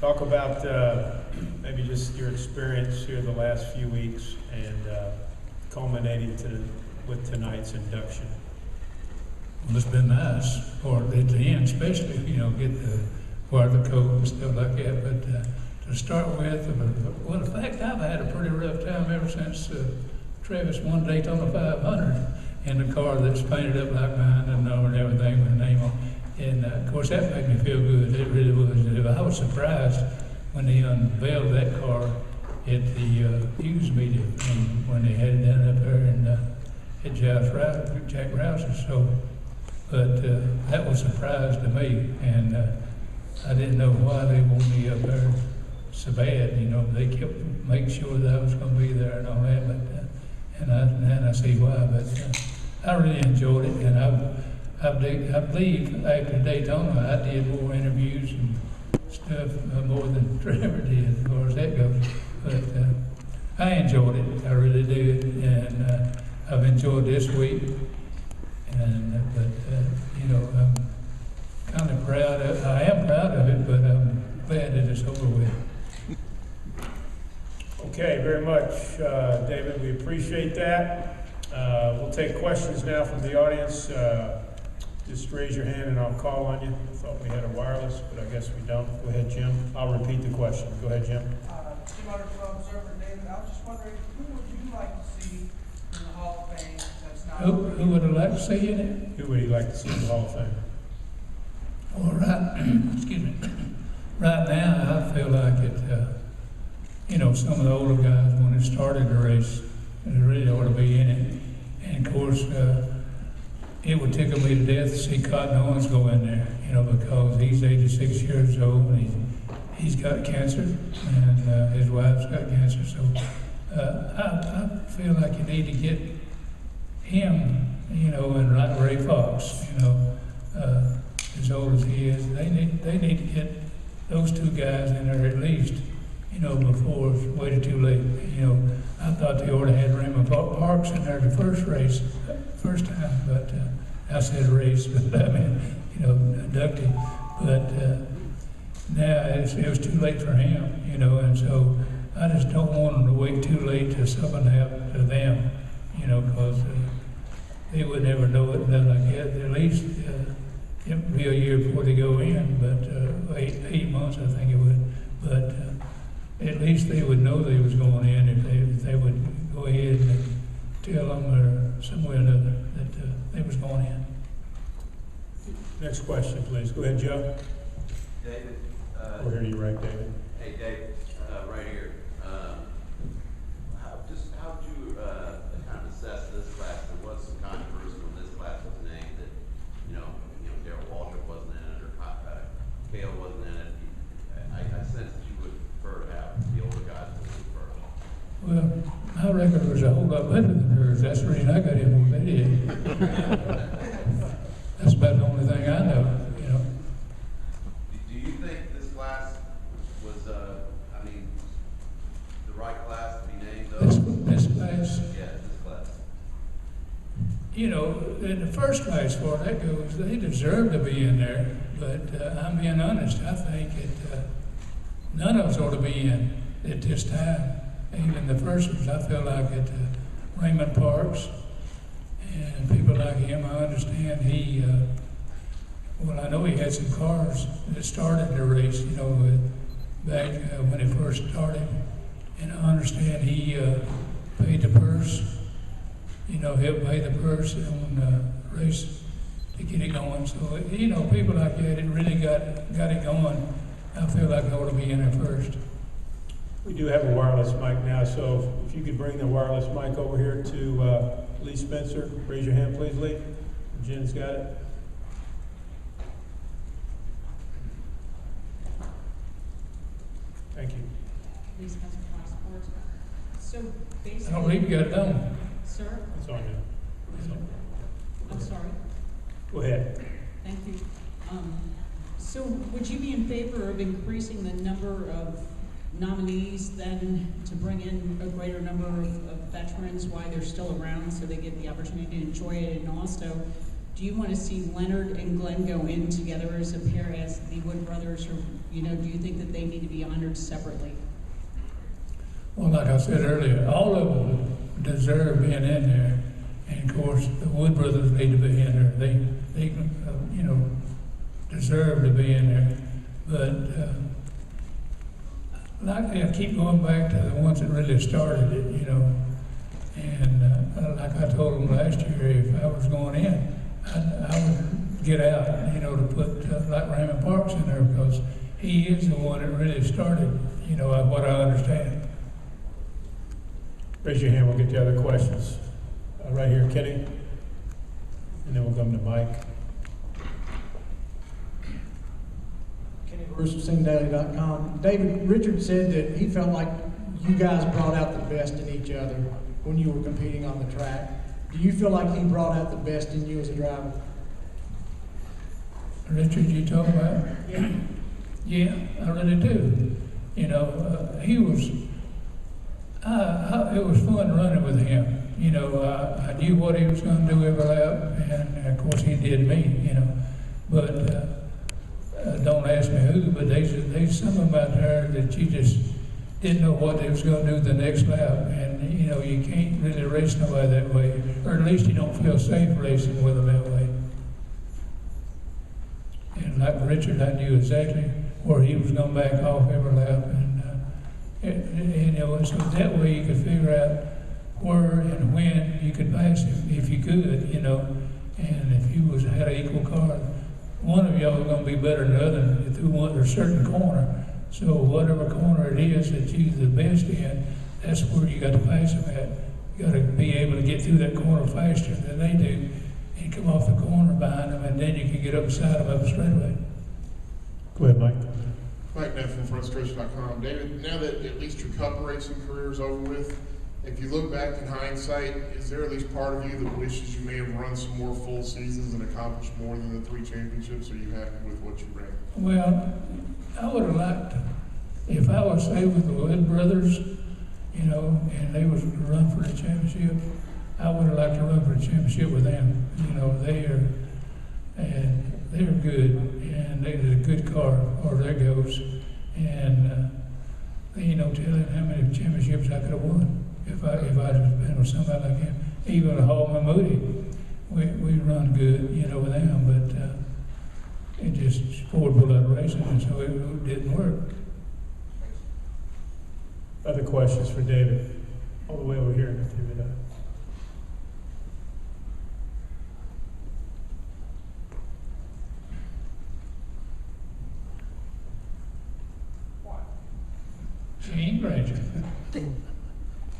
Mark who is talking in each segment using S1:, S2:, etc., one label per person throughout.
S1: Talk about maybe just your experience here the last few weeks and culminating with tonight's induction.
S2: Well, it's been nice, or at the end especially, get the wear the coat and stuff like that. But to start with, well, in fact, I've had a pretty rough time ever since Travis won Daytona 500 in the car that's painted up like mine and everything with the name on. And of course, that made me feel good. It really was. I was surprised when they unveiled that car at the news meeting when they had it done up there at Jack Rouse's. So, but that was a surprise to me, and I didn't know why they wanted me up there so bad. They kept making sure that I was going to be there and all that. But and I see why. But I really enjoyed it, and I believe after Daytona, I did more interviews and stuff more than Trevor did, as far as that goes. But I enjoyed it, I really did, and I've enjoyed this week. And I'm kind of proud of. I am proud of it, but I'm glad that it's over with.
S1: Okay, very much, David. We appreciate that. We'll take questions now from the audience. Just raise your hand and I'll call on you. I thought we had a wireless, but I guess we don't. Go ahead, Jim. I'll repeat the question. Go ahead, Jim.
S3: Jim Otter from Observer, David. I was just wondering, who would you like to see in the Hall of Fame that's not...
S2: Who would I like to see in it?
S1: Who would you like to see in the Hall of Fame?
S2: Well, excuse me. Right now, I feel like it, some of the older guys, when it started the race, they really ought to be in it. And of course, it would tickle me to death to see Cotton Owens go in there, because he's 86 years old and he's got cancer, and his wife's got cancer. So I feel like you need to get him, and like Ray Fox, as old as he is, they need to get those two guys in there at least, before it's way too late. I thought they ought to have Raymond Parks in there the first time, but I said race, but I mean, inducted. But now it was too late for him, and so I just don't want them to wait too late till something happened to them, because they would never know it. Nothing like that. At least it would be a year before they go in, but 8 months, I think it would. But at least they would know they was going in if they would go ahead and tell them or some way or another that they was going in.
S1: Next question, please. Go ahead, Joe.
S4: David.
S1: We're here to you, right, David.
S4: Hey, David, right here. How would you kind of assess this class? There was some controversy when this class was named that, Darrell Waltrip wasn't in it or Cale wasn't in it. I sense that you would prefer to have the older guys to lead first.
S2: Well, my record was a whole lot better than hers. That's the reason I got in on video. That's about the only thing I know,
S4: Do you think this class was, the right class to be named, though?
S2: This class?
S4: Yeah, this class.
S2: In the first class, for that goes, they deserve to be in there. But I'm being honest, I think none of us ought to be in at this time. Even the first ones, I feel like Raymond Parks and people like him, I understand I know he had some cars that started the race, back when it first started. And I understand he paid the purse, helped pay the purse on the race to get it going. So, people like that, it really got it going. I feel like I ought to be in there first.
S1: We do have a wireless mic now, so if you could bring the wireless mic over here to Lee Spencer. Raise your hand, please, Lee. Jen's got it. Thank you.
S5: Lee Spencer, Fox Sports. So
S2: I
S5: basically...
S2: don't believe you got it on.
S5: Sir?
S1: It's on you.
S5: I'm sorry.
S1: Go ahead.
S5: Thank you. So would you be in favor of increasing the number of nominees then to bring in a greater number of veterans while they're still around so they get the opportunity to enjoy it? And also, do you want to see Leonard and Glenn go in together as a pair as the Wood brothers, or, you know, do you think that they need to be honored separately?
S2: Well, like I said earlier, all of them deserve being in there. And of course, the Wood brothers need to be in there. They you know, deserve to be in there. But like I keep going back to the ones that really started it, you know. And like I told them last year, if I was going in, I would get out, you know, to put like Raymond Parks in there, because he is the one that really started, you know, what I understand.
S1: Raise your hand, we'll get to other questions. Right here, Kenny, and then we'll come to Mike.
S6: Kenny Bruce of SingDaily.com. David, Richard said that he felt like you guys brought out the best in each other when you were competing on the track. Do you feel like he brought out the best in you as a driver?
S2: Richard, you talking about?
S6: Yeah.
S2: Yeah, I really do. You know, he was, it was fun running with him. You know, I knew what he was going to do every lap, and of course he did me, you know. But don't ask me who, but there's some of them out there that you just didn't know what they was going to do the next lap. And, you know, you can't really race nobody that way, or at least you don't feel safe racing with them that way. And like Richard, I knew exactly where he was going to back off every lap. And you know, so that way you could figure out where and when you could pass him, if you could, you know. And if you had an equal car, one of y'all was going to be better than the other through one or certain corner. So whatever corner it is that you're the best in, that's where you got to pass them at. You got to be able to get through that corner faster than they do, and come off the corner behind them, and then you can get up beside them up the straightaway.
S1: Go ahead, Mike.
S7: Mike Neff from Frustration.com. David, now that at least your cup racing career is over with, if you look back in hindsight, is there at least part of you that wishes you may have run some more full seasons and accomplished more than the 3 championships, or are you happy with what you ran?
S2: Well, I would have liked, if I was, say, with the Wood brothers, you know, and they was to run for the championship, I would have liked to run for the championship with them. You know, they're good, and they did a good car, or there goes. And they ain't no telling how many championships I could have won if I'd have been with somebody like him. Even Hallman Moody, we run good, you know, with them, but it just Ford pulled out of racing, and so it didn't work.
S1: Other questions for David? All the way over here.
S2: Shane Granger.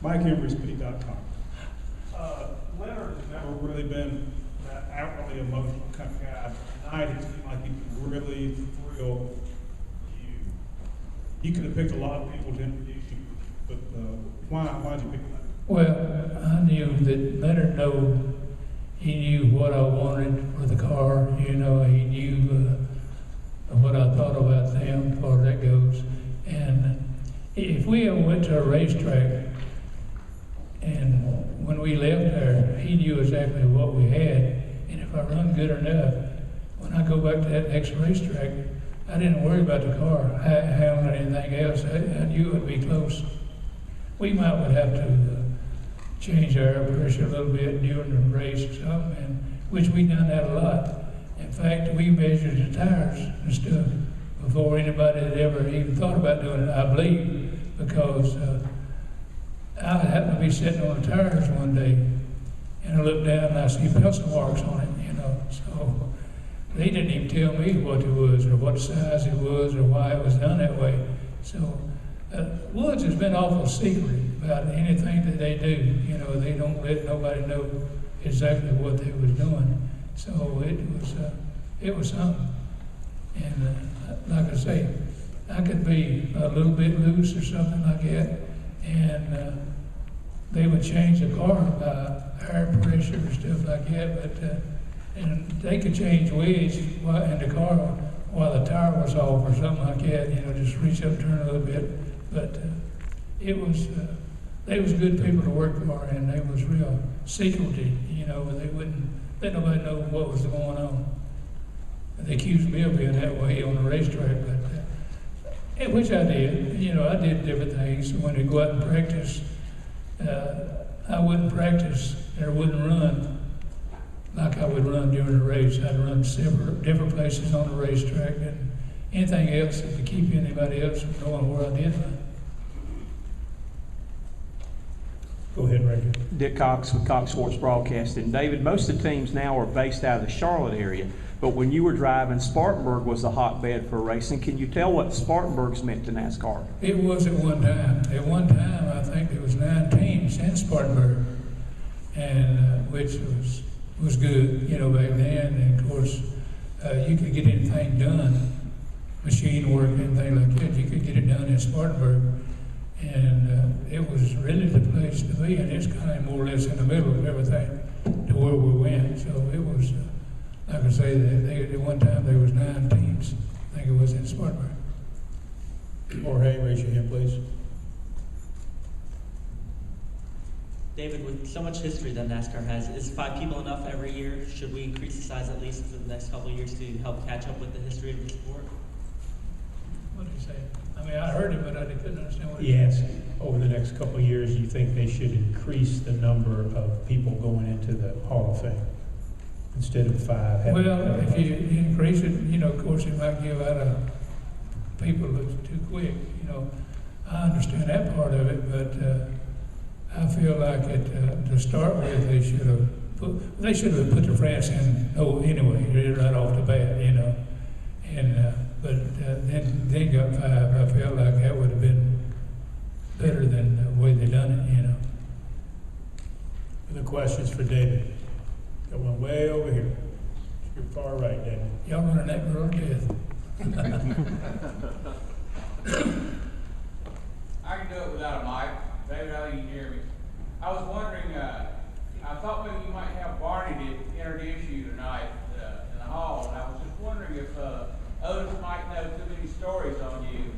S8: Mike HenrySpeed.com. Leonard has never really been that outwardly emotional kind of guy. Tonight, it seemed like he really thrilled you. He could have picked a lot of people to introduce you, but why did you pick Leonard?
S2: Well, I knew that Leonard he knew what I wanted for the car. You know, he knew what I thought about them, as far as that goes. And if we ever went to a racetrack, and when we left there, he knew exactly what we had. And if I run good enough, when I go back to that next racetrack, I didn't worry about the car, how or anything else. I knew it would be close. We would have to change our air pressure a little bit during the race or something, which we done that a lot. In fact, we measured the tires and stuff before anybody had ever even thought about doing it, I believe, because I happened to be sitting on the tires one day, and I looked down and I see Pearson marks on it, you know. So they didn't even tell me what it was, or what size it was, or why it was done that way. So Woods has been awful secret about anything that they do. You know, they don't let nobody know exactly what they was doing. So it was something. And like I say, I could be a little bit loose or something like that, and they would change the car by air pressure and stuff like that. But and they could change wedge in the car while the tire was off or something like that. You know, just reach up, turn a little bit. But they was good people to work for, and they was real secretive. You know, they wouldn't let nobody know what was going on. They accused me of being that way on the racetrack, but which I did. You know, I did different things. When we go out and practice, I wouldn't practice or wouldn't run like I would run during the race. I'd run several different places on the racetrack and anything else to keep anybody else from knowing where I did run.
S1: Go ahead, Randy.
S9: Dick Cox with Cox Sports Broadcasting. David, most of the teams now are based out of the Charlotte area, but when you were driving, Spartanburg was the hotbed for racing. Can you tell what Spartanburg's meant to NASCAR?
S2: It was at one time. At one time, I think there was 9 teams in Spartanburg, and which was good, you know, back then. And of course, you could get anything done, machine work, anything like that. You could get it done in Spartanburg, and it was really the place to be. And it's kind of more or less in the middle of everything to where we went. So it was, like I say, at one time there was 9 teams. I think it was in Spartanburg.
S1: Jorge, raise your hand, please.
S10: David, with so much history that NASCAR has, is 5 people enough every year? Should we increase the size at least for the next couple of years to help catch up with the history of the sport?
S2: What did he say? I mean, I heard him, but I couldn't understand what he
S1: Yes,
S2: said.
S1: over the next couple of years, you think they should increase the number of people going into the Hall of Fame instead of 5?
S2: Well, if you increase it, you know, of course, it might give out people that's too quick, you know. I understand that part of it, but I feel like to start with, they should have put the France in anyway, right off the bat, you know. And but then got 5. I felt like that would have been better than the way they done it, you know.
S1: Other questions for David? Got one way over here. You're far right, David.
S2: Y'all running that girl to death.
S11: I can do it without a mic. David, how do you hear me? I was wondering, I thought maybe you might have Barney to introduce you tonight in the hall, and I was just wondering if Otis might know too many stories on you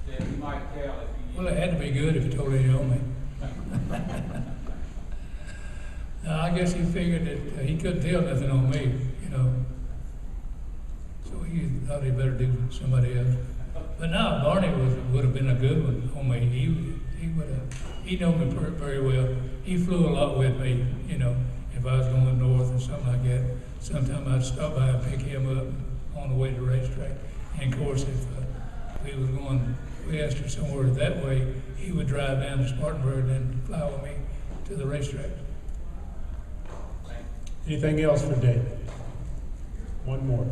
S11: that he might tell if you.
S2: Well, it had to be good if he told it on me. No, I guess he figured that he couldn't tell nothing on me, you know. So he thought he better do somebody else. But no, Barney would have been a good one on me. He knew me very well. He flew a lot with me, you know, if I was going north or something like that. Sometimes I'd stop by and pick him up on the way to the racetrack. And of course, if we was going west or somewhere that way, he would drive down to Spartanburg and fly with me to the racetrack.
S1: Anything else for David? One more.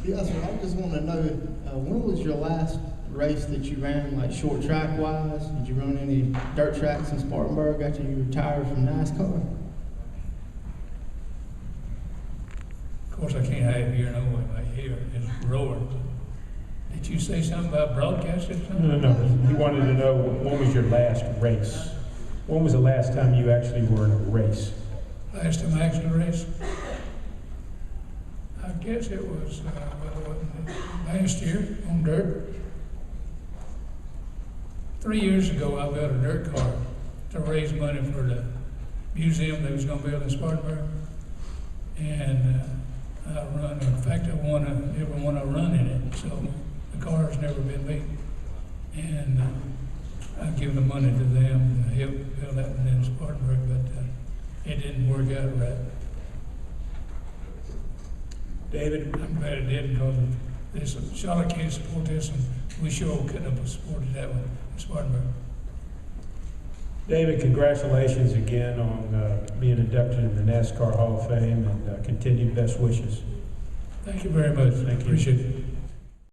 S12: Yes, sir. I just want to know, when was your last race that you ran, like short track wise? Did you run any dirt tracks in Spartanburg after you retired from NASCAR?
S2: Of course, I can't have you here no way. My ear is roaring. Did you say something about broadcast or something?
S1: No. He wanted to know, when was your last race? When was the last time you actually were in a race?
S2: Last time I actually raced? I guess it was last year on dirt. 3 years ago, I built a dirt car to raise money for the museum that was going to build in Spartanburg. And I run, in fact, I won every one I run in it, so the car has never been beat. And I give the money to them to help build that one in Spartanburg, but it didn't work out right.
S1: David?
S2: I'm glad it did because of this. Charlotte can't support this, and we sure couldn't have supported that one in Spartanburg.
S1: David, congratulations again on being inducted in the NASCAR Hall of Fame, and continued best wishes.
S2: Thank you very much.
S1: Thank you.
S2: Appreciate it.